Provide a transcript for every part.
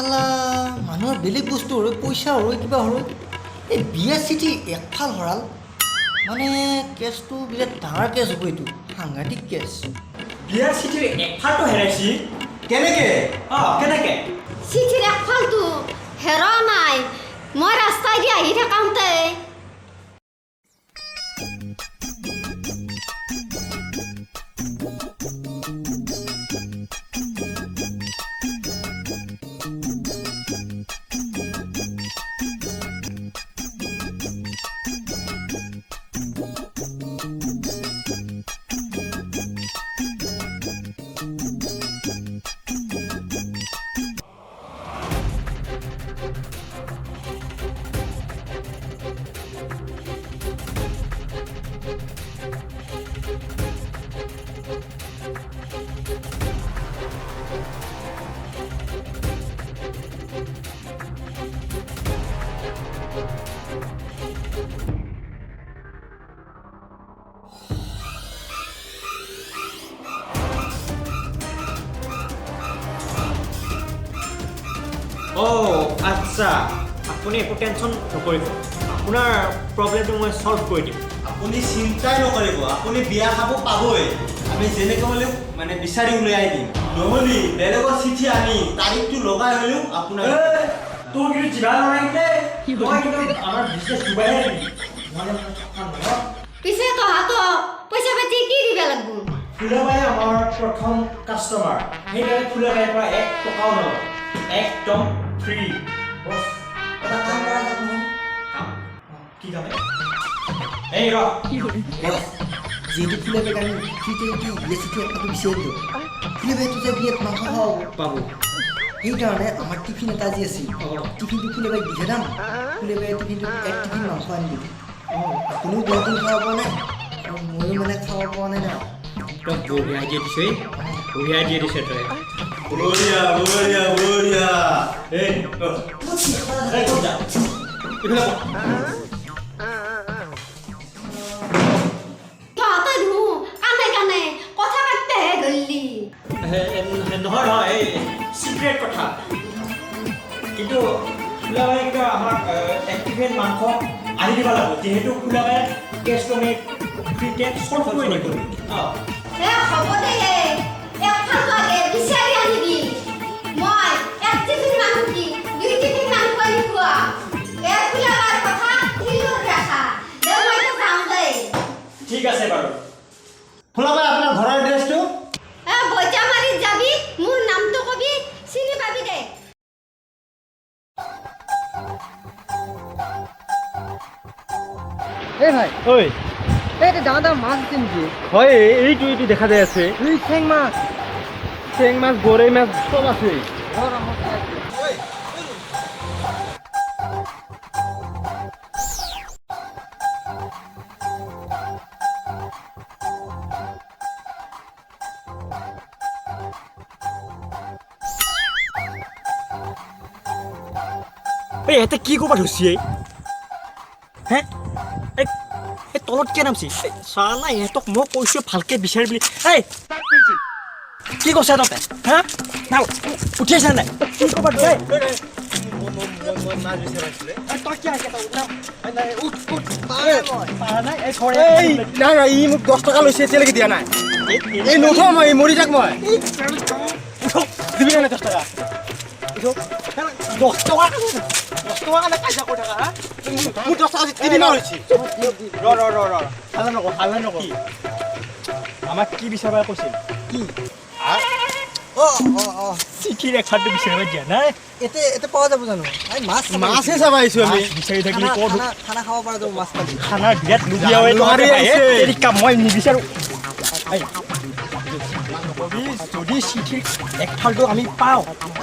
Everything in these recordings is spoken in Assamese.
চালা মানুহৰ বেলেগ বস্তু হয় পইচা হয় কিবা হয় এই বিয়া চিঠি একফাল হৰাল মানে কেছটো বিৰাট ডাঙৰ কেছ হ'ব এইটো সাংঘাতিক কেছ বিয়া চিঠিৰ একফালটো হেৰাইছি কেনেকে কেনেকে চিঠিৰ একফালটো হেৰোৱা নাই মই ৰাস্তাই দি আহি থাকাওঁতে আচ্ছা আপুনি একো টেনশ্যন নকৰিব আপোনাৰ প্ৰব্লেমটো মই সলভ কৰি দিম আপুনি চিন্তাই নকৰিব আপুনি বিয়া খাব পাবই আমি যেনেকৈ হ'লেও মানে বিচাৰি উলিয়াই দিম নহ'লে বেলেগৰ চিঠি আনি তাৰিখটো লগাই হ'লেও আপোনাৰ তোৰ কিন্তু জিভা লগাইলে মই কিন্তু আমাৰ বিজনেছ ডুবাইহে দিম পিছে তহাতো পইচা পাতি কি দিব লাগিব ফুলাবাই আমাৰ প্ৰথম কাষ্টমাৰ সেইকাৰণে ফুলাবাইৰ পৰা 1 টকাও নলয় একদম ফ্ৰী বছ এটা কাম কৰা যাওক নহয় কাম কি কাম এই ৰ বছ যিহেতু ফুলাবাইক আমি ফ্ৰীতে বিয়া চিঠি একফালটো বিচাৰি দিওঁ ফুলাবাইটো যে বিয়াত মাংস খাব পাব সেইকাৰণে আমাৰ টিফিন এটা যি আছিল টিফিনটো ফুলাবাইক দিছে দাম ফুলাবাই টিফিনটো 1 টিফিন মাংস আনি দিব আপুনিও বহুত দিন খাব পৰা নাই আৰু ময়ো মানে খাব পৰা নাই না তই বঢ়িয়া আইডিয়া দিছে বঢ়িয়া আইডিয়া দিছে তই বঢ়িয়া বঢ়িয়া বঢ়িয়া এই ক'ত যা এইফালে তহঁতে ধু কানে কানে কথা পাতিহে ধৰিলি নহয় নহয় এই চিক্ৰেট কথা কিন্তু ফুলাবাই কিন্তু আমাক এক্টিভেট মাংস আনি দিব লাগিব যিহেতু ফুলাবাই কেছটো আমি ফ্ৰীতে সলভ কৰি দিব হ'ব দে একফালটো আগে বিচাৰি আনিবি মই 1 টিফিন মাংস কি 2 টিফিন মাংস আনি খোৱা ফুলাবাৰ কথা হিলুত ৰাখা দে মই যাওঁ দে ঠিক আছে বাৰু ফুলাবাই আপোনাৰ ঘৰৰ এড্ৰেছটো বৈজামাৰীত যাবি মোৰ নামটো কবি চিনি পাবি দে এই ভাই ঐ এই ডাঙৰ ডাঙৰ মাছ আছে নেকি হয় এইটো দেখা যায় আছে এই চেং মাছ গৰৈ মাছ চব আছে এই এতে কি ক'ৰবাত হৈছে হে এই তলত কিয় নামছি চালা ইহঁতক মই কৈছোঁ ভালকৈ বিচাৰি বুলি এই কি কৈছা তহঁতে হা না উঠি আছা নাই কি ক'ৰবাত তই নাই ই মোক 10 টকা লৈছে এতিয়ালৈকে দিয়া নাই এই নুঠো মই মৰি যাক মই দিবি নাই 10 টকা 10 টকা কাৰণে কাজিয়া কৰি থাকা মোৰ 10 টকা তিনিমাহ হৈছে হাল্লা নকৰি আমাক কি বিচাৰিব কৈছিল কি চিঠিৰ একফালটো বিচাৰিব দিয়া নাই এতে পোৱা যাব জানো মাছহে চাব আহিছোঁ আমি বিচাৰি থাকিলে ক'ত খানা খাব পৰা যাব মাছ পালি খানাৰ বিৰাট লুবিয়া মই নিবিচাৰোঁ যদি চিঠিৰ একফালটো আমি পাওঁ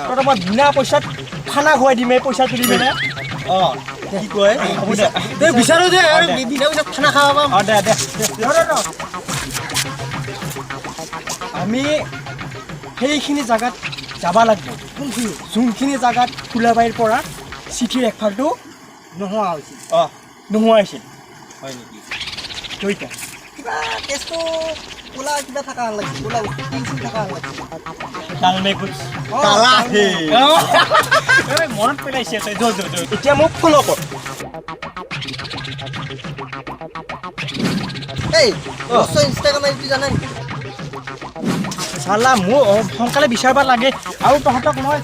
তহঁতৰ মই বিনা পইচাত খানা খুৱাই দিম এই পইচা তুলি পিনে কি কয় হ'ব দে তই বিচাৰো যে আৰু বিনা পইচাত খানা খাব পাম দে আমি সেইখিনি জেগাত যাব লাগিব যোনখিনি জেগাত ফুলাবাইৰ পৰা চিঠিৰ একফালটো নোহোৱা হৈছিল নোহোৱা হৈছিল হয় নেকি দুইটা কিবা কেছটো কোলা কিবা থকা লাগিছিল কোলা তিল চিল থকা লাগিছিল ডালমে কুছ কালা হে মনত পেলাইছে তই যো এতিয়া মোক ফলো কৰ এই বস্তুৰ ইনষ্টাগ্ৰাম আইডি জানা নেকি চালা মোক সোনকালে বিচাৰিব লাগে আৰু তহঁতক মই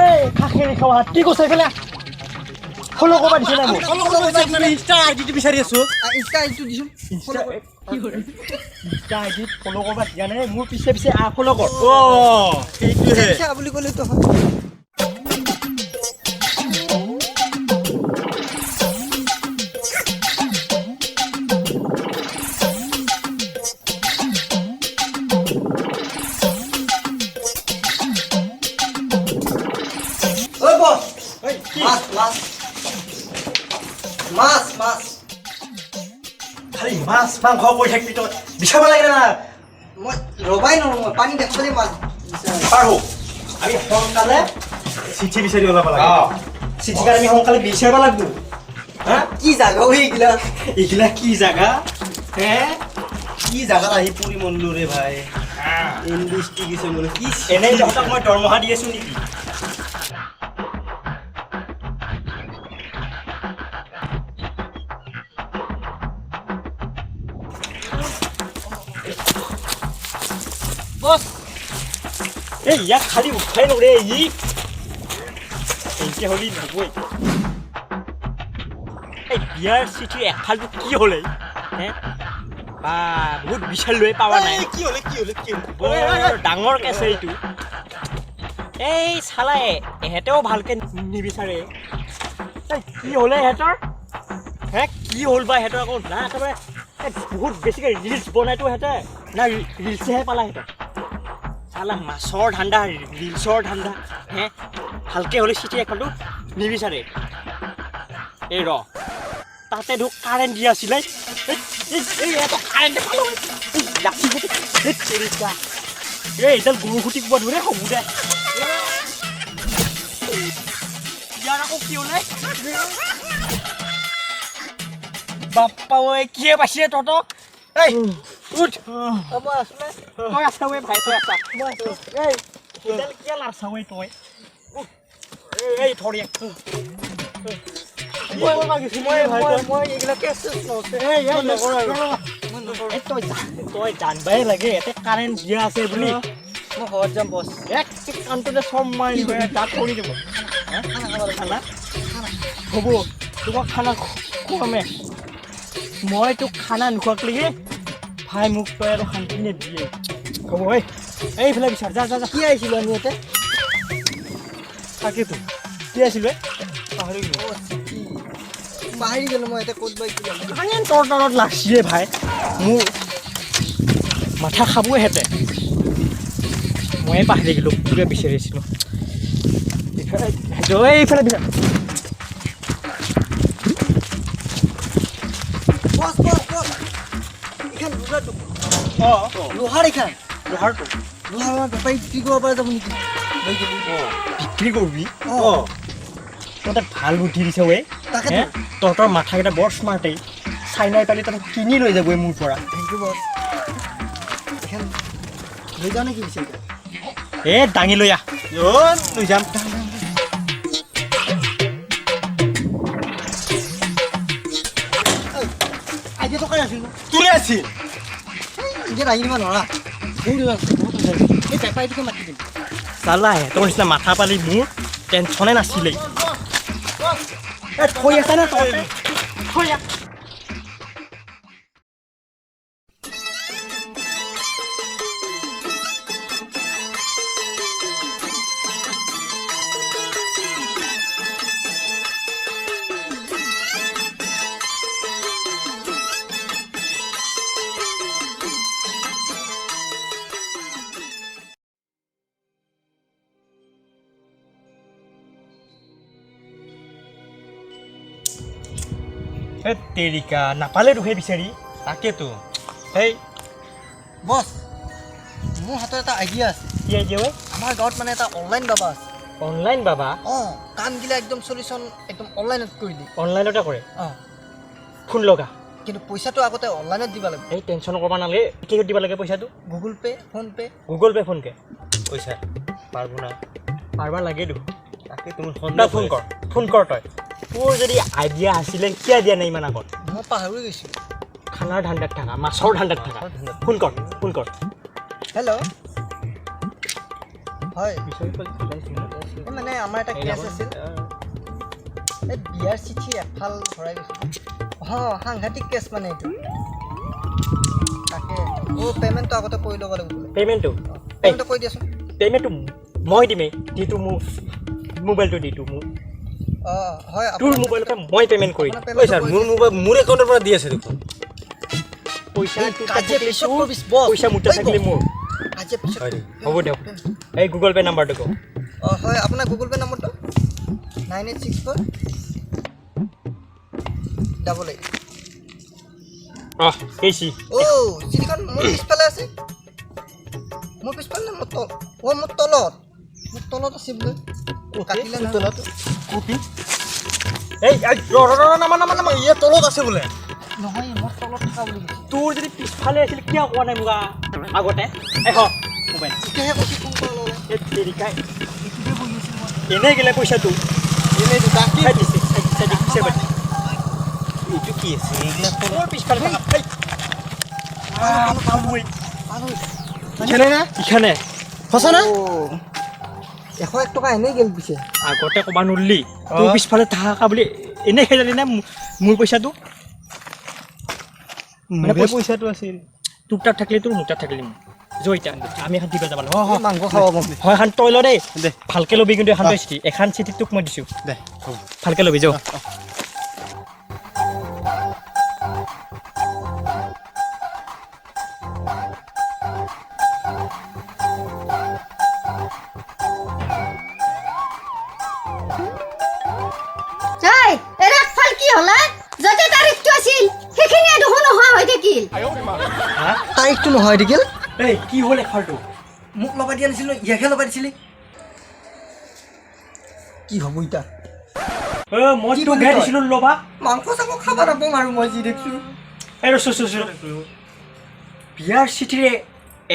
এই খাখেৰি খাৱা কি কৈছে এইফালে ফলো কৰিব দিছে না মোক ইনষ্টা আইডিটো বিচাৰি আছো ইনষ্টা আইডিটো দিছোঁ ইনষ্টা আইডিত ফলো কৰিব দিয়া নাই মোৰ পিছে পিছে ফলো কৰ সেইটোহে ইনষ্টা বুলি ক'লেতো হয় মাছ খালি মাছ মাংস কৰি থাকিবি তই বিচাৰিব লাগে না মই ৰবাই নোৱাৰোঁ মই পানী দেখাবলৈ মাছ পাৰোঁ আমি সোনকালে চিঠি বিচাৰি ওলাব লাগে চিঠি কাৰণে আমি সোনকালে বিচাৰিব লাগিব হা কি জাগা এইগিলা এইগিলা কি জাগা হে কি জাগাত আহি পৰি মনলো ৰে ভাই ইনভেষ্টিগেশ্যন মানে কি এনেই তহঁতক মই দৰমহা দি আছোঁ নেকি এই ইয়াক খালি উঠাই নৰে এনেকৈ হ'লে নহবই এই বিয়াৰ চিঠি এফালটো কি হ'লে হে বহুত বিচাৰ লৈ পাৱা নাই কি হলে বৰ ডাঙৰ কেছ এইটো এই চালাই এহেঁতেও ভালকৈ নিবিচাৰে কি হ'লে এহেঁতৰ হে কি হ'ল বা এহেঁতৰ আকৌ না একেবাৰে বহুত বেছিকৈ ৰিলছ বনাইতো এহেঁতে না ৰিলছেহে পালা এহেঁতৰ চালা মাছৰ ধান্দা ৰিলছৰ ধান্দা হে ভালকৈ হ'লে চিঠি এখনটো নিবিচাৰে এই ৰ তাতে ধৰক কাৰেণ্ট দি আছিলে এইডাল গৰু খুটি ক'ব ধৰে হ'ব দে ইয়াৰ আকৌ কি হ'লে বাপ্পা ঐ কিয়ে পাইছে তহঁতক এই উঠ তই আছা ঐ ভাই তই আছা এই এইডাল কিয় লাৰছা ঐ তই এই ধৰি তই জানবাই লাগে ইয়াতে কাৰেণ্ট দিয়া আছে বুলি মই ঘৰত যাম বছ এক কামটোতে চব মাৰি তাত কৰি দিব খানা হ'ব তোমাক খানা খুৱামে মই তোক খানা নোখোৱাকলৈকে ভাই মোক তই আৰু শান্তি নিদিয়ে হ'ব ঐ এইফালে বিচাৰ যা যা যা কি আহিছিলোঁ আমি ইয়াতে তাকেতো কি আছিলে পাহৰি গ'লো পাহৰি গ'লোঁ মই ইয়াতে ক'ত বা কি লাগিল কাৰেণ্ট তৰ তলত লাগছিয়ে ভাই মোৰ মাথা খাবই হেঁতে ময়ে পাহৰি গ'লোঁ পুৰা বিচাৰিছিলোঁ এইফালে বিচাৰ বছ এইখন লোহাৰ এইখন লোহাৰটো লোহাৰ বেপাৰী বিক্ৰী কৰিব পৰা যাব নেকি লৈ গ'লো বিক্ৰী কৰিবি অঁ তহঁতে ভাল বুদ্ধি দিছে ঐ তাকেতো তহঁতৰ মাথাকেইটা বৰ স্মাৰ্টেই চাইনাই পালি তহঁতক কিনি লৈ যাবই মোৰ পৰা থেংক ইউ বছ এইখন লৈ যাওঁ নেকি বিচাৰি দাঙি লৈ আহ লৈ যাম আজি টকাই আছিল তুলি আছিল এতিয়া দাঙি দিব নোৱাৰা এই বেপাৰীটোকে মাতি দিম চালাই তোৰ নিচিনা মাথা পালি মোৰ টেনশ্যনে নাছিলেই থৈ আছা নে তই থৈ আহ তেৰিকা নাপালে দুখে বিচাৰি তাকেতো সেই বছ মোৰ হাতত এটা আইডিয়া আছে কি আইডিয়া ঐ আমাৰ গাঁৱত মানে এটা অনলাইন বাবা আছে অনলাইন বাবা অঁ কামগিলা একদম চলিউশ্যন একদম অনলাইনত কৰি দিয়ে অনলাইনতে কৰে অঁ ফোন লগা কিন্তু পইচাটো আগতে অনলাইনত দিব লাগিব এই টেনশ্যন কৰিব নালাগে কি দিব লাগে পইচাটো Google pay phone pay phone পইচা পাৰব না পাৰবা লাগে দু তাকে তুমি ফোন কৰ তই তোৰ যদি আইডিয়া আছিলে কিয় দিয়া নাই ইমান আগত মই পাহৰি গৈছিলোঁ খানাৰ ধান্দাত থাকা মাছৰ ধান্দাত থাকা ফোন কৰ হেল্ল' হয় মানে আমাৰ এটা কেছ আছিল এই বিয়াৰ চিঠি এফাল ভৰাই গৈছিলোঁ সাংঘাতিক কেছ মানে এইটো তাকে পে'মেণ্টটো আগতে কৰি ল'ব লাগিব পে'মেণ্টটো কৈ দিয়াচোন পে'মেণ্টটো মই দিমেই দিটো মোক মোবাইলটো দিটো মোক হয় তোৰ মোবাইলতে মই পে'মেণ্ট কৰি দিম ঐ ছাৰ মোৰ একাউণ্টৰ পৰা দি আছে দেখোন পইচা মুঠা থাকিলে মোৰ আজি পিছত হ'ব দিয়ক এই গুগল পে' নাম্বাৰটো কওঁ হয় আপোনাৰ গুগল পে' নম্বৰটো 9864 8 এইছি চিঠিখন মোৰ পিছফালে আছে মোৰ পিছফালে নে মোৰ তলত মোৰ তলত আছে বোলে কাটিলে তলত কপি এই নামা ইয়ে তলত আছে বোলে নহয় মোৰ তলত থকা বুলি কৈছে তোৰ যদি পিছফালে আছিল কিয় কোৱা নাই মোক আগতে এই মোবাইল তেতিয়াহে কৈছে ফোন কৰা ল'লে এই তেৰিকাই এইটোতে বহি আছিল মই এনেই গেলে পইচাটো এনেইতো তাকে এইটো কি আছে এইবিলাক তোৰ পিছফালে ইখানে সঁচা না 101 টকা এনেই গেল পিছে আগতে ক'বা নোৱাৰিলি তোৰ পিছফালে থাকা বুলি এনেই খাই যালি না মোৰ পইচাটো মানে পইচাটো আছিল তোৰ তাত থাকিলে তোৰ মোৰ তাত থাকিলে জয়িতা আমি এখন দিব যাব মাংস খাব মন হয় এখন তই ল দেই দে ভালকে ল'বি কিন্তু এখন চিঠি এখন চিঠি তোক মই দিছোঁ দে ভালকে ল'বি যাওঁ কি হলা যতে তাৰিখটো আছিল সেইখিনি দেখোন নোহোৱা হৈ থাকিল তাৰিখটো নহয় দেখিল এই কি হ'ল এফাৰটো মোক লগাই দিয়া নাছিল ইয়াকহে লগাই দিছিলি কি হ'ব এতিয়া মই তোক গাই দিছিলোঁ ল'বা মাংস চাংস খাব নাপাম আৰু মই যি দেখিছোঁ এই ৰ বিয়াৰ চিঠিৰে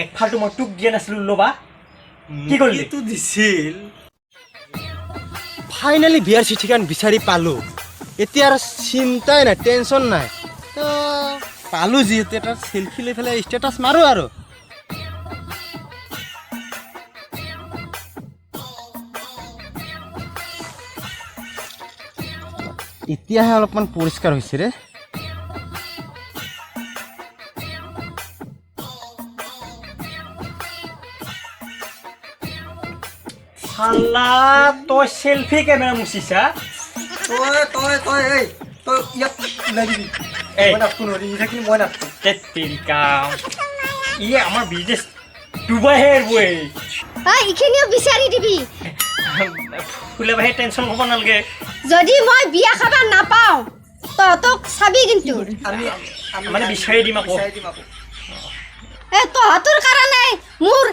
একফালটো মই তোক দিয়া নাছিলোঁ ল'বা কি কৰিলি এইটো দিছিল ফাইনেলি বিয়াৰ চিঠিখন বিচাৰি পালোঁ এতিয়া আৰু চিন্তাই নাই টেনশ্যন নাই পালোঁ যিহেতু এটা চেলফি লৈ পেলাই ষ্টেটাছ মাৰোঁ আৰু এতিয়াহে অলপমান পৰিষ্কাৰ হৈছে ৰে শালা তই চেলফি কেমেৰা মুচিছা তই ইয়াক ওলাই দিবি এই মই নাপটো নোৱাৰি সেইখিনি মই নাপটো তেৰিকা ই আমাৰ বিজনেছ ডুবাইহে এৰবই এইখিনিও বিচাৰি দিবি ফুলাবাই টেনশ্যন হ'ব নালাগে যদি মই বিয়া খাব নাপাওঁ তহঁতক চাবি কিন্তু মানে বিচাৰি দিম আকৌ তহঁতৰ কাৰণে মোৰ